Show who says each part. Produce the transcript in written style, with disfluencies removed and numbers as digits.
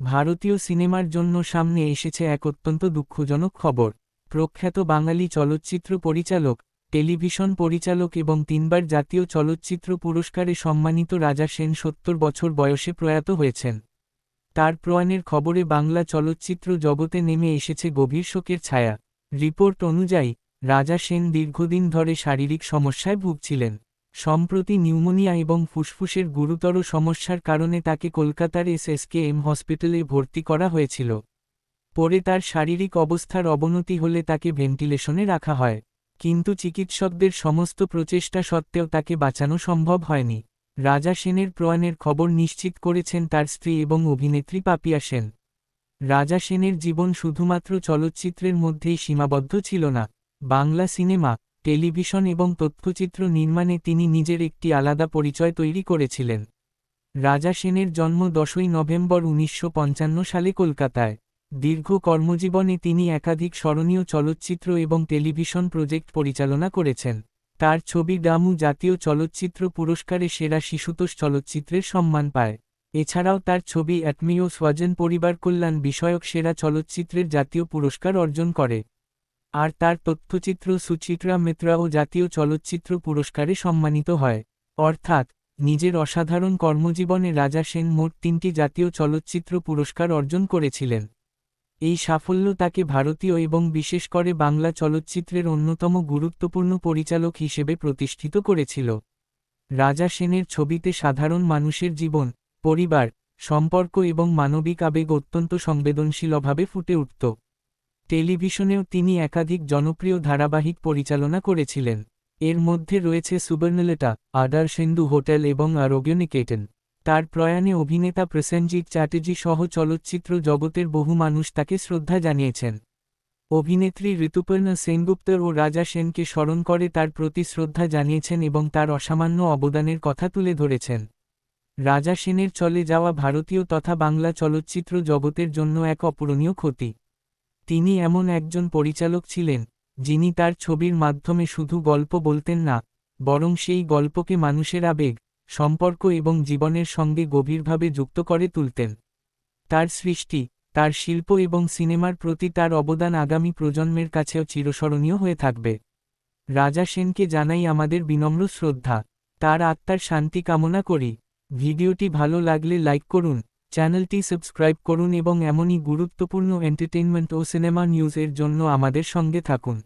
Speaker 1: ভারতীয় সিনেমার জন্য সামনে এসেছে এক অত্যন্ত দুঃখজনক খবর। প্রখ্যাত বাঙালি চলচ্চিত্র পরিচালক, টেলিভিশন পরিচালক এবং 3বার জাতীয় চলচ্চিত্র পুরস্কারে সম্মানিত রাজা সেন 70 বছর বয়সে প্রয়াত হয়েছেন। তার প্রয়াণের খবরে বাংলা চলচ্চিত্র জগতে নেমে এসেছে গভীর শোকের ছায়া। রিপোর্ট অনুযায়ী, রাজা সেন দীর্ঘদিন ধরে শারীরিক সমস্যায় ভুগছিলেন। সম্প্রতি নিউমোনিয়া এবং ফুসফুসের গুরুতর সমস্যার কারণে তাকে কলকাতার এসএসকেএম হসপিটালে ভর্তি করা হয়েছিল। পরে তার শারীরিক অবস্থার অবনতি হলে তাকে ভেন্টিলেশনে রাখা হয়, কিন্তু চিকিৎসকদের সমস্ত প্রচেষ্টা সত্ত্বেও তাকে বাঁচানো সম্ভব হয়নি। রাজা সেনের প্রয়াণের খবর নিশ্চিত করেছেন তার স্ত্রী এবং অভিনেত্রী পাপিয়া সেন। রাজা সেনের জীবন শুধুমাত্র চলচ্চিত্রের মধ্যেই সীমাবদ্ধ ছিল না। বাংলা সিনেমা, টেলিভিশন এবং তথ্যচিত্র নির্মাণে তিনি নিজের একটি আলাদা পরিচয় তৈরি করেছিলেন। রাজা সেনের জন্ম 10ই নভেম্বর 1955 সালে কলকাতায়। দীর্ঘ কর্মজীবনে তিনি একাধিক স্মরণীয় চলচ্চিত্র এবং টেলিভিশন প্রজেক্ট পরিচালনা করেছেন। তার ছবি ডামু জাতীয় চলচ্চিত্র পুরস্কারে সেরা শিশুতোষ চলচ্চিত্রের সম্মান পায়। এছাড়াও তার ছবি আত্মীয় স্বজন পরিবার কল্যাণ বিষয়ক সেরা চলচ্চিত্রের জাতীয় পুরস্কার অর্জন করে। আর তার তথ্যচিত্র সুচিত্রা মিত্রাও জাতীয় চলচ্চিত্র পুরস্কারে সম্মানিত হয়। অর্থাৎ, নিজের অসাধারণ কর্মজীবনে রাজা সেন মোট 3টি জাতীয় চলচ্চিত্র পুরস্কার অর্জন করেছিলেন। এই সাফল্য তাকে ভারতীয় এবং বিশেষ করে বাংলা চলচ্চিত্রের অন্যতম গুরুত্বপূর্ণ পরিচালক হিসেবে প্রতিষ্ঠিত করেছিল। রাজা সেনের ছবিতে সাধারণ মানুষের জীবন, পরিবার, সম্পর্ক এবং মানবিক আবেগ অত্যন্ত সংবেদনশীলভাবে ফুটে উঠত। টেলিভিশনেও তিনি একাধিক জনপ্রিয় ধারাবাহিক পরিচালনা করেছিলেন। এর মধ্যে রয়েছে সুবর্ণলতা, আদার সিন্ধু হোটেল এবং আরোগ্যনিকেতন। তার প্রয়াণে অভিনেতা প্রসেনজিৎ চ্যাটার্জি সহ চলচ্চিত্র জগতের বহু মানুষ তাকে শ্রদ্ধা জানিয়েছেন। অভিনেত্রী ঋতুপর্ণা সেনগুপ্তর ও রাজা সেনকে স্মরণ করে তার প্রতি শ্রদ্ধা জানিয়েছেন এবং তার অসামান্য অবদানের কথা তুলে ধরেছেন। রাজা সেনের চলে যাওয়া ভারতীয় তথা বাংলা চলচ্চিত্র জগতের জন্য এক অপূরণীয় ক্ষতি। তিনি এমন একজন পরিচালক ছিলেন, যিনি তার ছবির মাধ্যমে শুধু গল্প বলতেন না, বরং সেই গল্পকে মানুষের আবেগ, সম্পর্ক এবং জীবনের সঙ্গে গভীরভাবে যুক্ত করে তুলতেন। তার সৃষ্টি, তার শিল্প এবং সিনেমার প্রতি তার অবদান আগামী প্রজন্মের কাছেও চিরস্মরণীয় হয়ে থাকবে। রাজা সেনকে জানাই আমাদের বিনম্র শ্রদ্ধা। তার আত্মার শান্তি কামনা করি। ভিডিওটি ভালো লাগলে লাইক করুন, চ্যানেলটি সাবস্ক্রাইব করুন এবং এমনই গুরুত্বপূর্ণ এন্টারটেইনমেন্ট ও সিনেমা নিউজের জন্য আমাদের সঙ্গে থাকুন।